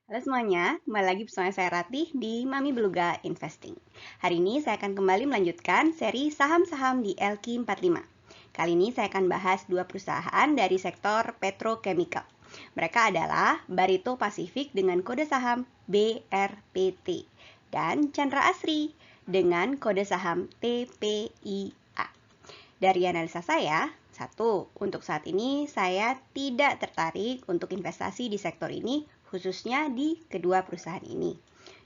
Halo semuanya, kembali lagi bersama saya Ratih di Mami Beluga Investing. Hari ini saya akan kembali melanjutkan seri saham-saham di LQ45. Kali ini saya akan bahas dua perusahaan dari sektor petrochemical. Mereka adalah Barito Pacific dengan kode saham BRPT dan Chandra Asri dengan kode saham TPIA. Dari analisa saya, satu, untuk saat ini saya tidak tertarik untuk investasi di sektor ini, khususnya di kedua perusahaan ini.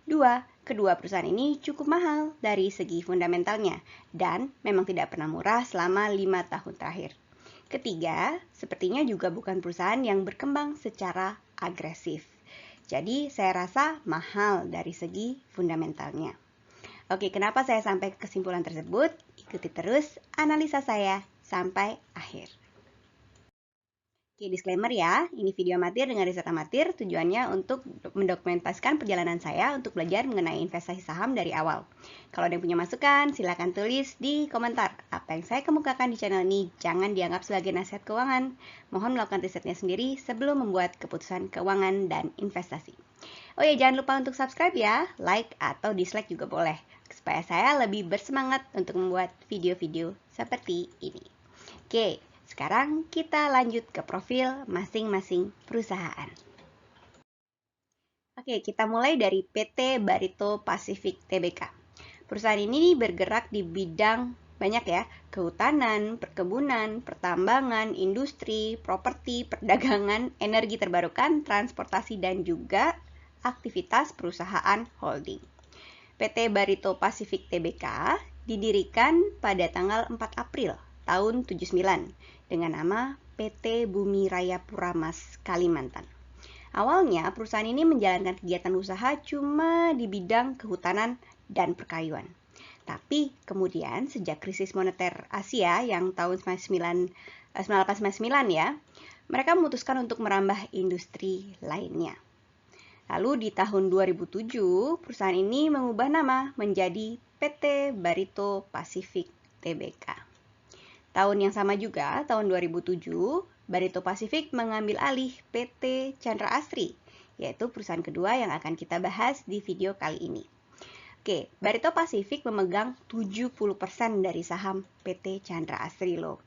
Dua, kedua perusahaan ini cukup mahal dari segi fundamentalnya dan memang tidak pernah murah selama 5 tahun terakhir. Ketiga, sepertinya juga bukan perusahaan yang berkembang secara agresif. Jadi saya rasa mahal dari segi fundamentalnya. Oke, kenapa saya sampai ke kesimpulan tersebut? Ikuti terus analisa saya sampai akhir. Oke, disclaimer ya, ini video amatir dengan riset amatir, tujuannya untuk mendokumentasikan perjalanan saya untuk belajar mengenai investasi saham dari awal. Kalau ada yang punya masukan, silakan tulis di komentar. Apa yang saya kemukakan di channel ini jangan dianggap sebagai nasihat keuangan. Mohon melakukan risetnya sendiri sebelum membuat keputusan keuangan dan investasi. Oh ya, jangan lupa untuk subscribe ya, like atau dislike juga boleh, supaya saya lebih bersemangat untuk membuat video-video seperti ini. Oke, sekarang kita lanjut ke profil masing-masing perusahaan. Oke, kita mulai dari PT Barito Pacific Tbk. Perusahaan ini bergerak di bidang banyak ya, kehutanan, perkebunan, pertambangan, industri, properti, perdagangan, energi terbarukan, transportasi, dan juga aktivitas perusahaan holding. PT Barito Pacific Tbk didirikan pada tanggal 4 April tahun 79 dengan nama PT Bumi Raya Puramas Kalimantan. Awalnya perusahaan ini menjalankan kegiatan usaha cuma di bidang kehutanan dan perkayuan. Tapi kemudian sejak krisis moneter Asia yang tahun 1899 ya, mereka memutuskan untuk merambah industri lainnya. Lalu di tahun 2007, perusahaan ini mengubah nama menjadi PT Barito Pacific Tbk. Tahun yang sama juga, tahun 2007, Barito Pacific mengambil alih PT Chandra Asri, yaitu perusahaan kedua yang akan kita bahas di video kali ini. Oke, Barito Pacific memegang 70% dari saham PT Chandra Asri loh.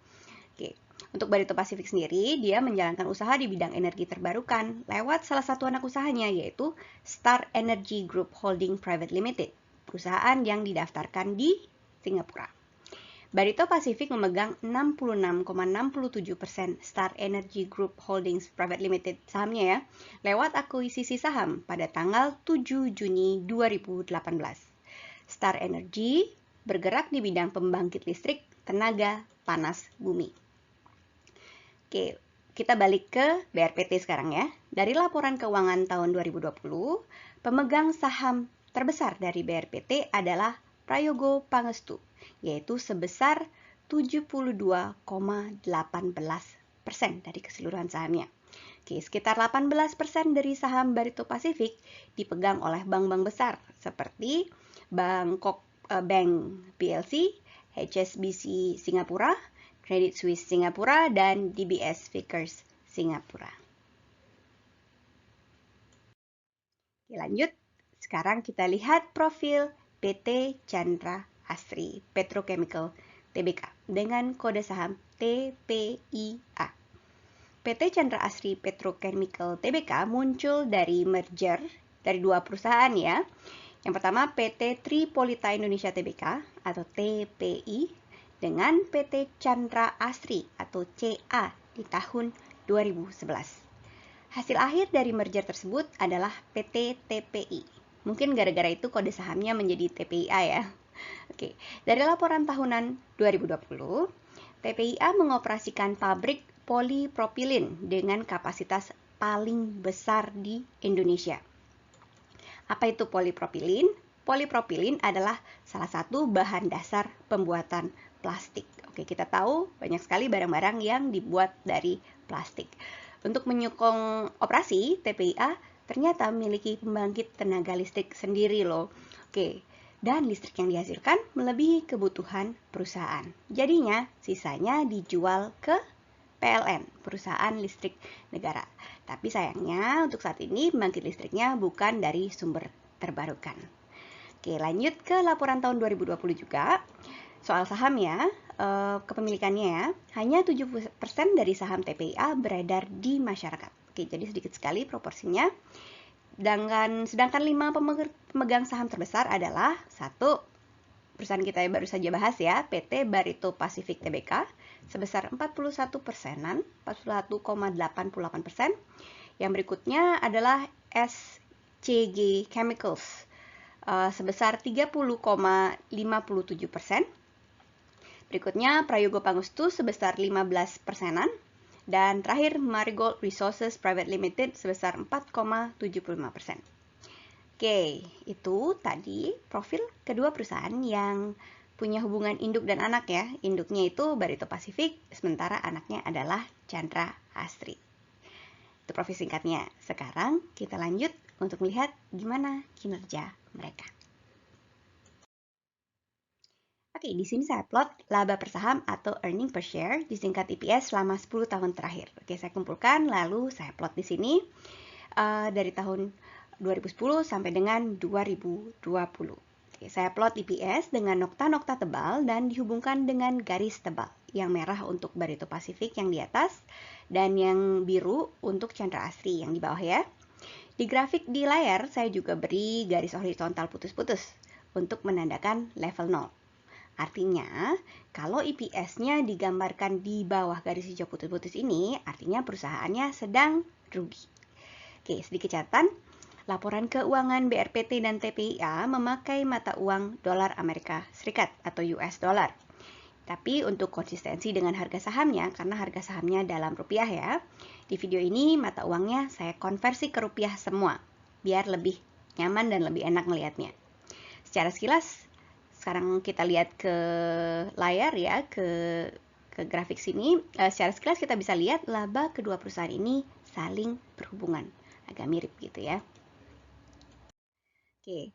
Oke, untuk Barito Pacific sendiri, dia menjalankan usaha di bidang energi terbarukan lewat salah satu anak usahanya, yaitu Star Energy Group Holding Private Limited, perusahaan yang didaftarkan di Singapura. Barito Pacific memegang 66,67% Star Energy Group Holdings Private Limited sahamnya ya, lewat akuisisi saham pada tanggal 7 Juni 2018. Star Energy bergerak di bidang pembangkit listrik tenaga panas bumi. Oke, kita balik ke BRPT sekarang ya. Dari laporan keuangan tahun 2020, pemegang saham terbesar dari BRPT adalah Prayogo Pangestu, yaitu sebesar 72,18% dari keseluruhan sahamnya. Oke, sekitar 18% dari saham Barito Pacific dipegang oleh bank-bank besar seperti Bangkok Bank PLC, HSBC Singapura, Credit Suisse Singapura, dan DBS Vickers Singapura. Oke, lanjut. Sekarang kita lihat profil PT Chandra Asri Petrochemical Tbk dengan kode saham TPIA. PT Chandra Asri Petrochemical Tbk muncul dari merger dari dua perusahaan ya. Yang pertama PT Tripolita Indonesia Tbk atau TPI dengan PT Chandra Asri atau CA di tahun 2011. Hasil akhir dari merger tersebut adalah PT TPI. Mungkin gara-gara itu kode sahamnya menjadi TPIA ya. Oke, dari laporan tahunan 2020, TPIA mengoperasikan pabrik polipropilin dengan kapasitas paling besar di Indonesia. Apa itu polipropilin? Polipropilin adalah salah satu bahan dasar pembuatan plastik. Oke, kita tahu banyak sekali barang-barang yang dibuat dari plastik. Untuk menyokong operasi, TPIA ternyata memiliki pembangkit tenaga listrik sendiri loh. Oke, dan listrik yang dihasilkan melebihi kebutuhan perusahaan. Jadinya, sisanya dijual ke PLN, perusahaan listrik negara. Tapi sayangnya untuk saat ini pembangkit listriknya bukan dari sumber terbarukan. Oke, lanjut ke laporan tahun 2020 juga. Soal saham ya, kepemilikannya ya, hanya 70% dari saham TPIA beredar di masyarakat. Oke, jadi sedikit sekali proporsinya. Sedangkan 5 pemegang saham terbesar adalah satu, perusahaan kita yang baru saja bahas ya, PT Barito Pacific Tbk sebesar 41%, 41,88%. Yang berikutnya adalah SCG Chemicals sebesar 30,57%. Berikutnya Prayogo Pangustu sebesar 15%. Dan terakhir Marigold Resources Private Limited sebesar 4,75%. Oke, itu tadi profil kedua perusahaan yang punya hubungan induk dan anak ya. Induknya itu Barito Pacific, sementara anaknya adalah Chandra Asri. Itu profil singkatnya. Sekarang kita lanjut untuk melihat gimana kinerja mereka. Oke, di sini saya plot laba per saham atau earning per share, disingkat EPS selama 10 tahun terakhir. Oke, saya kumpulkan lalu saya plot di sini dari tahun 2010 sampai dengan 2020. Oke, saya plot EPS dengan nokta-nokta tebal dan dihubungkan dengan garis tebal. Yang merah untuk Barito Pacific yang di atas dan yang biru untuk Chandra Asri yang di bawah ya. Di grafik di layar saya juga beri garis horizontal putus-putus untuk menandakan level 0. Artinya, kalau EPS-nya digambarkan di bawah garis hijau putih-putih ini, artinya perusahaannya sedang rugi. Oke, sedikit catatan. Laporan keuangan BRPT dan TPIA memakai mata uang dolar Amerika Serikat atau US dollar. Tapi untuk konsistensi dengan harga sahamnya, karena harga sahamnya dalam rupiah ya, di video ini mata uangnya saya konversi ke rupiah semua, biar lebih nyaman dan lebih enak melihatnya. Secara sekilas, sekarang kita lihat ke layar ya, ke grafik sini. Secara sekilas kita bisa lihat laba kedua perusahaan ini saling berhubungan. Agak mirip gitu ya. Oke,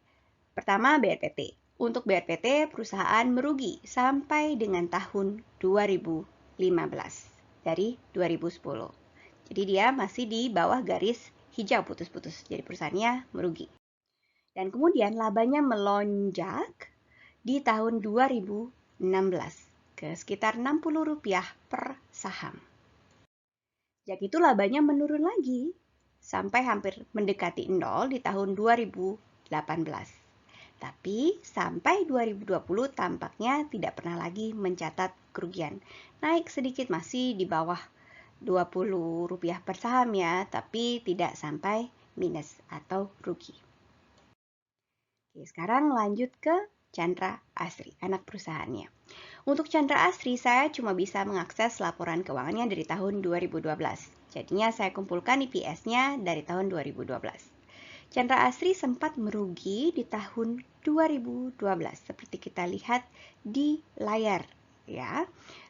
pertama BRPT. Untuk BRPT, perusahaan merugi sampai dengan tahun 2015 dari 2010. Jadi dia masih di bawah garis hijau putus-putus. Jadi perusahaannya merugi. Dan kemudian labanya melonjak di tahun 2016 ke sekitar Rp60 per saham. Sejak itu labanya menurun lagi sampai hampir mendekati 0 di tahun 2018. Tapi sampai 2020 tampaknya tidak pernah lagi mencatat kerugian. Naik sedikit masih di bawah Rp20 per saham ya, tapi tidak sampai minus atau rugi. Oke, sekarang lanjut ke Chandra Asri, anak perusahaannya. Untuk Chandra Asri, saya cuma bisa mengakses laporan keuangannya dari tahun 2012. Jadinya saya kumpulkan EPS-nya dari tahun 2012. Chandra Asri sempat merugi di tahun 2012, seperti kita lihat di layar. Ya,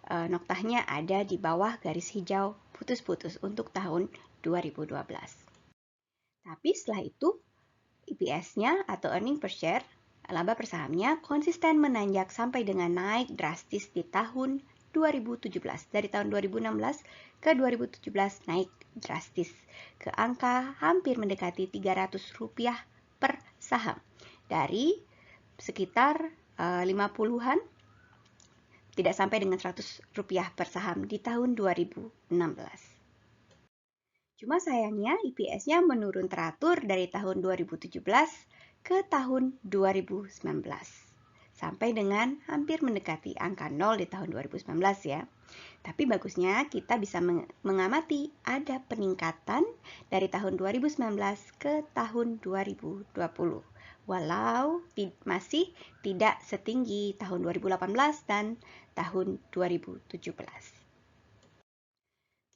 noktahnya ada di bawah garis hijau putus-putus untuk tahun 2012. Tapi setelah itu, EPS-nya atau earning per share, laba per sahamnya konsisten menanjak sampai dengan naik drastis di tahun 2017. Dari tahun 2016 ke 2017 naik drastis ke angka hampir mendekati Rp300 per saham. Dari sekitar 50-an tidak sampai dengan Rp100 per saham di tahun 2016. Cuma sayangnya EPS-nya menurun teratur dari tahun 2017 ke tahun 2019. Sampai dengan hampir mendekati angka 0 di tahun 2019 ya. Tapi bagusnya kita bisa mengamati ada peningkatan dari tahun 2019 ke tahun 2020. Walau masih tidak setinggi tahun 2018 dan tahun 2017.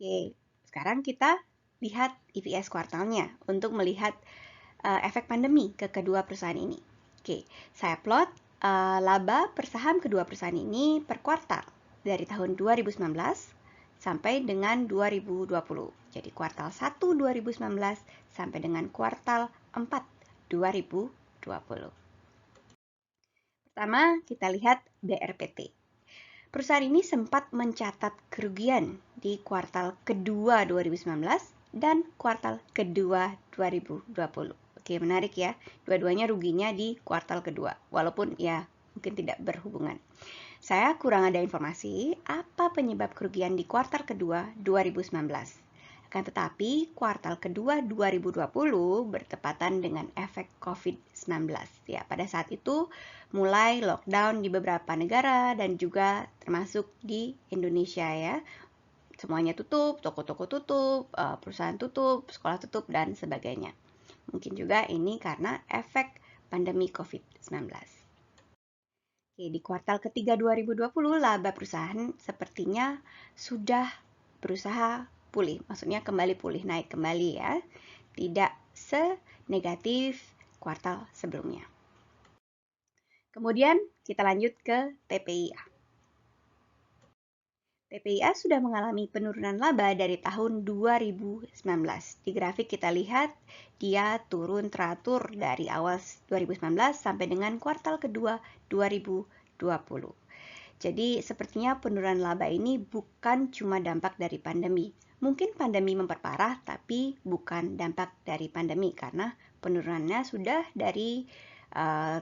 Oke, sekarang kita lihat EPS kuartalnya untuk melihat efek pandemi ke kedua perusahaan ini. Oke, saya plot laba per saham kedua perusahaan ini per kuartal dari tahun 2019 sampai dengan 2020. Jadi kuartal 1 2019 sampai dengan kuartal 4 2020. Pertama, kita lihat BRPT. Perusahaan ini sempat mencatat kerugian di kuartal kedua 2019 dan kuartal kedua 2020. Oke, menarik ya. Dua-duanya ruginya di kuartal kedua, walaupun ya mungkin tidak berhubungan. Saya kurang ada informasi apa penyebab kerugian di kuartal kedua 2019. Akan tetapi, kuartal kedua 2020 bertepatan dengan efek COVID-19. Ya, pada saat itu mulai lockdown di beberapa negara dan juga termasuk di Indonesia ya. Semuanya tutup, toko-toko tutup, perusahaan tutup, sekolah tutup, dan sebagainya. Mungkin juga ini karena efek pandemi COVID-19. Oke, di kuartal ketiga 2020, laba perusahaan sepertinya sudah berusaha pulih. Maksudnya kembali pulih, naik kembali ya. Tidak senegatif kuartal sebelumnya. Kemudian kita lanjut ke TPIA. TPIA sudah mengalami penurunan laba dari tahun 2019. Di grafik kita lihat dia turun teratur dari awal 2019 sampai dengan kuartal kedua 2020. Jadi sepertinya penurunan laba ini bukan cuma dampak dari pandemi. Mungkin pandemi memperparah, tapi bukan dampak dari pandemi karena penurunannya sudah dari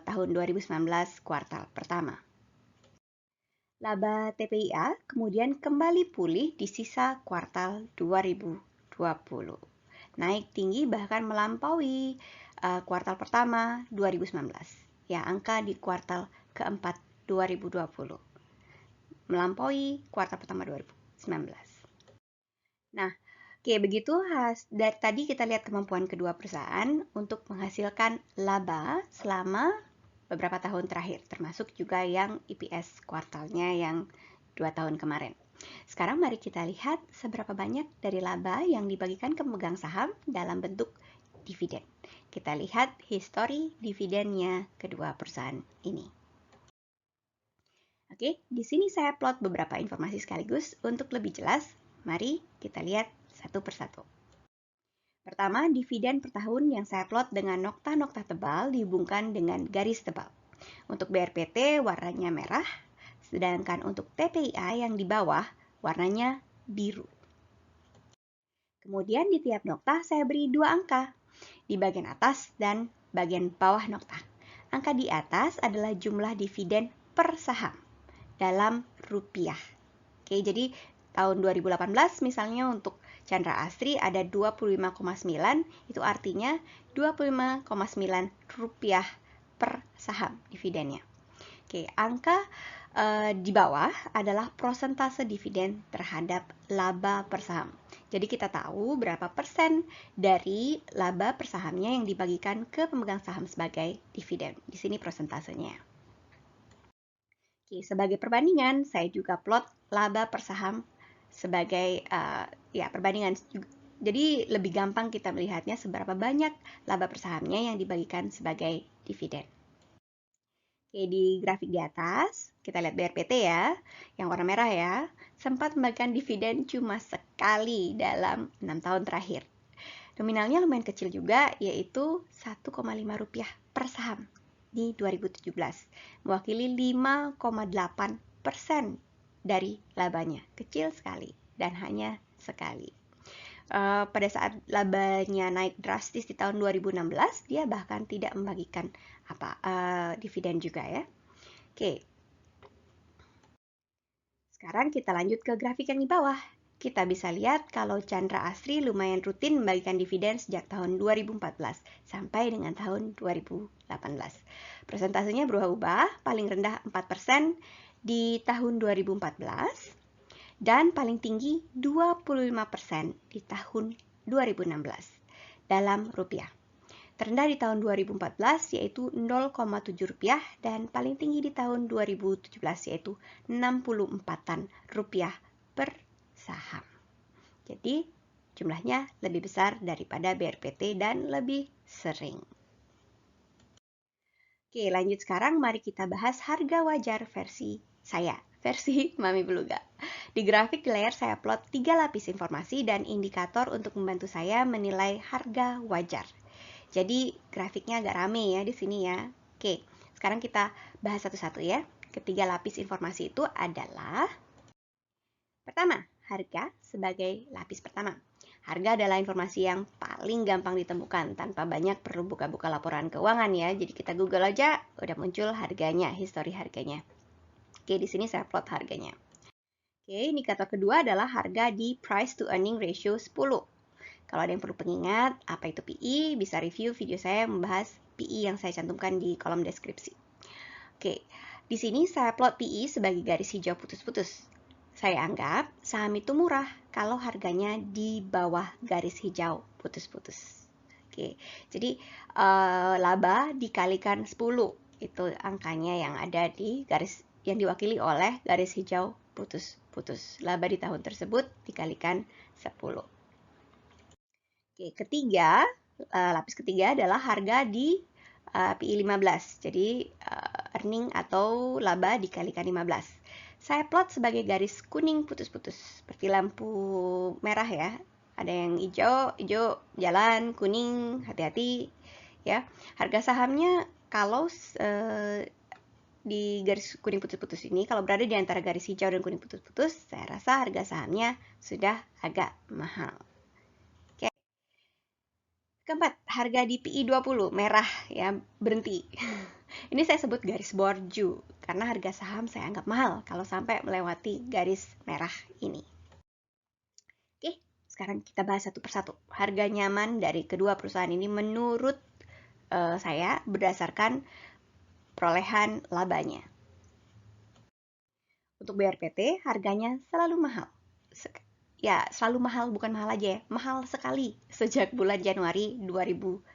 tahun 2019 kuartal pertama. Laba TPIA kemudian kembali pulih di sisa kuartal 2020. Naik tinggi bahkan melampaui kuartal pertama 2019. Ya, angka di kuartal keempat 2020. Melampaui kuartal pertama 2019. Nah, oke, begitu dari tadi kita lihat kemampuan kedua perusahaan untuk menghasilkan laba selama beberapa tahun terakhir, termasuk juga yang EPS kuartalnya yang 2 tahun kemarin. Sekarang mari kita lihat seberapa banyak dari laba yang dibagikan ke pemegang saham dalam bentuk dividen. Kita lihat histori dividennya kedua perusahaan ini. Oke, di sini saya plot beberapa informasi sekaligus untuk lebih jelas. Mari kita lihat satu persatu. Pertama, dividen per tahun yang saya plot dengan nokta-nokta tebal dihubungkan dengan garis tebal. Untuk BRPT warnanya merah, sedangkan untuk TPIA yang di bawah warnanya biru. Kemudian di tiap nokta saya beri 2 angka, di bagian atas dan bagian bawah nokta. Angka di atas adalah jumlah dividen per saham dalam rupiah. Oke, jadi tahun 2018 misalnya untuk Chandra Asri ada 25,9, itu artinya 25,9 rupiah per saham dividennya. Oke, angka di bawah adalah persentase dividen terhadap laba per saham. Jadi kita tahu berapa persen dari laba per sahamnya yang dibagikan ke pemegang saham sebagai dividen. Di sini persentasenya. Oke, sebagai perbandingan, saya juga plot laba per saham sebagai perbandingan. Jadi lebih gampang kita melihatnya seberapa banyak laba per sahamnya yang dibagikan sebagai dividen. Oke, di grafik di atas, kita lihat BRPT ya, yang warna merah ya, sempat membagikan dividen cuma sekali dalam 6 tahun terakhir. Nominalnya lumayan kecil juga, yaitu 1,5 rupiah per saham di 2017, mewakili 5,8% dari labanya. Kecil sekali dan hanya sekali. Pada saat labanya naik drastis di tahun 2016, dia bahkan tidak membagikan dividen juga ya. Oke. Sekarang kita lanjut ke grafik yang di bawah. Kita bisa lihat kalau Chandra Asri lumayan rutin membagikan dividen sejak tahun 2014 sampai dengan tahun 2018. Persentasenya berubah-ubah, paling rendah 4% di tahun 2014 dan paling tinggi 25% di tahun 2016 dalam rupiah. Terendah di tahun 2014 yaitu 0,7 rupiah dan paling tinggi di tahun 2017 yaitu 64-an rupiah per saham. Jadi jumlahnya lebih besar daripada BRPT dan lebih sering. Oke, lanjut sekarang mari kita bahas harga wajar versi saya, versi Mami Beluga. Di grafik di layar saya plot 3 lapis informasi dan indikator untuk membantu saya menilai harga wajar. Jadi grafiknya agak rame ya di sini ya. Oke, sekarang kita bahas satu-satu ya. ketiga lapis informasi itu adalah pertama, harga sebagai lapis pertama. Harga adalah informasi yang paling gampang ditemukan tanpa banyak perlu buka-buka laporan keuangan ya. Jadi kita Google aja udah muncul harganya, histori harganya. Oke, di sini saya plot harganya. Oke, indikator kedua adalah harga di price to earning ratio 10. Kalau ada yang perlu pengingat, apa itu PE, bisa review video saya membahas PE yang saya cantumkan di kolom deskripsi. Oke, di sini saya plot PE sebagai garis hijau putus-putus. Saya anggap saham itu murah kalau harganya di bawah garis hijau putus-putus. Oke, jadi laba dikalikan 10 itu angkanya yang ada di garis yang diwakili oleh garis hijau putus-putus. Laba di tahun tersebut dikalikan 10. Oke, ketiga, lapis ketiga adalah harga di PI 15. Jadi earning atau laba dikalikan 15. Saya plot sebagai garis kuning putus-putus, seperti lampu merah ya. Ada yang hijau jalan, kuning hati-hati ya. Harga sahamnya kalau di garis kuning putus-putus ini, kalau berada di antara garis hijau dan kuning putus-putus, saya rasa harga sahamnya sudah agak mahal. Oke. Keempat, harga di PI 20, merah ya, berhenti. Ini saya sebut garis borju, karena harga saham saya anggap mahal kalau sampai melewati garis merah ini. Oke, sekarang kita bahas satu persatu. Harga nyaman dari kedua perusahaan ini menurut saya berdasarkan perolehan labanya. Untuk BRPT, harganya selalu mahal. Ya, selalu mahal, bukan mahal aja ya, mahal sekali sejak bulan Januari 2019.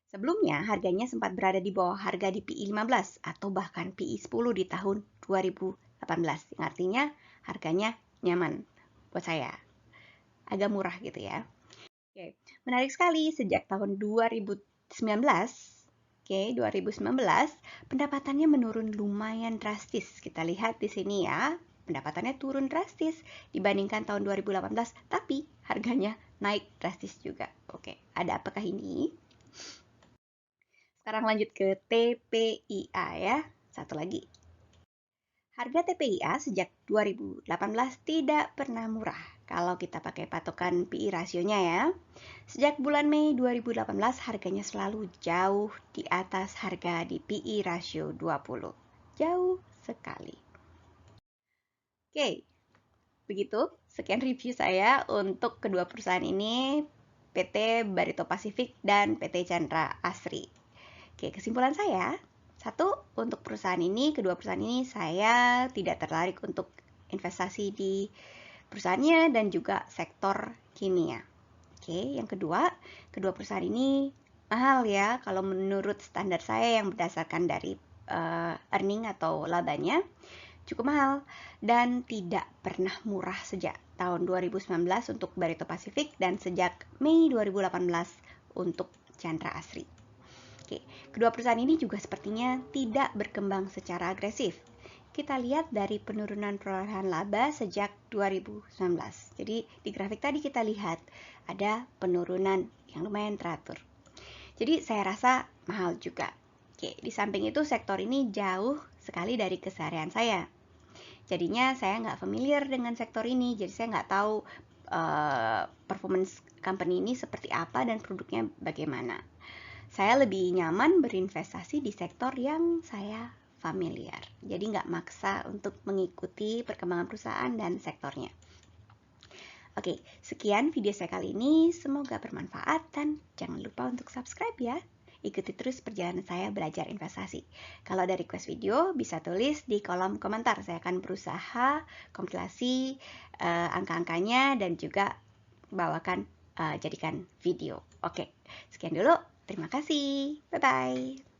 Sebelumnya, harganya sempat berada di bawah harga di PI 15 atau bahkan PI 10 di tahun 2018. Yang artinya harganya nyaman buat saya. Agak murah gitu ya. Oke, menarik sekali sejak tahun 2019. Oke, 2019 pendapatannya menurun lumayan drastis. Kita lihat di sini ya. Pendapatannya turun drastis dibandingkan tahun 2018, tapi harganya naik drastis juga. Oke, ada apakah ini? Sekarang lanjut ke TPIA ya. Satu lagi. Harga TPIA sejak 2018 tidak pernah murah kalau kita pakai patokan PI rasionya ya. Sejak bulan Mei 2018 harganya selalu jauh di atas harga di PI rasio 20. Jauh sekali. Oke, begitu. Sekian review saya untuk kedua perusahaan ini, PT Barito Pacific dan PT Chandra Asri. Oke, kesimpulan saya, satu, untuk perusahaan ini, kedua perusahaan ini saya tidak tertarik untuk investasi di perusahaannya dan juga sektor kimia. Oke, yang kedua perusahaan ini mahal ya kalau menurut standar saya yang berdasarkan dari earning atau labanya cukup mahal dan tidak pernah murah sejak tahun 2019 untuk Barito Pacific dan sejak Mei 2018 untuk Chandra Asri. Oke, kedua perusahaan ini juga sepertinya tidak berkembang secara agresif. Kita lihat dari penurunan perolehan laba sejak 2019. Jadi di grafik tadi kita lihat ada penurunan yang lumayan teratur. Jadi saya rasa mahal juga. Oke, di samping itu sektor ini jauh sekali dari keseharian saya. Jadinya saya nggak familiar dengan sektor ini, jadi saya nggak tahu performance company ini seperti apa dan produknya bagaimana. Saya lebih nyaman berinvestasi di sektor yang saya familiar. Jadi nggak maksa untuk mengikuti perkembangan perusahaan dan sektornya. Oke, sekian video saya kali ini. Semoga bermanfaat dan jangan lupa untuk subscribe ya. Ikuti terus perjalanan saya belajar investasi. Kalau ada request video, bisa tulis di kolom komentar. Saya akan berusaha kompilasi angka-angkanya dan juga bawakan jadikan video. Oke, sekian dulu. Terima kasih. Bye-bye.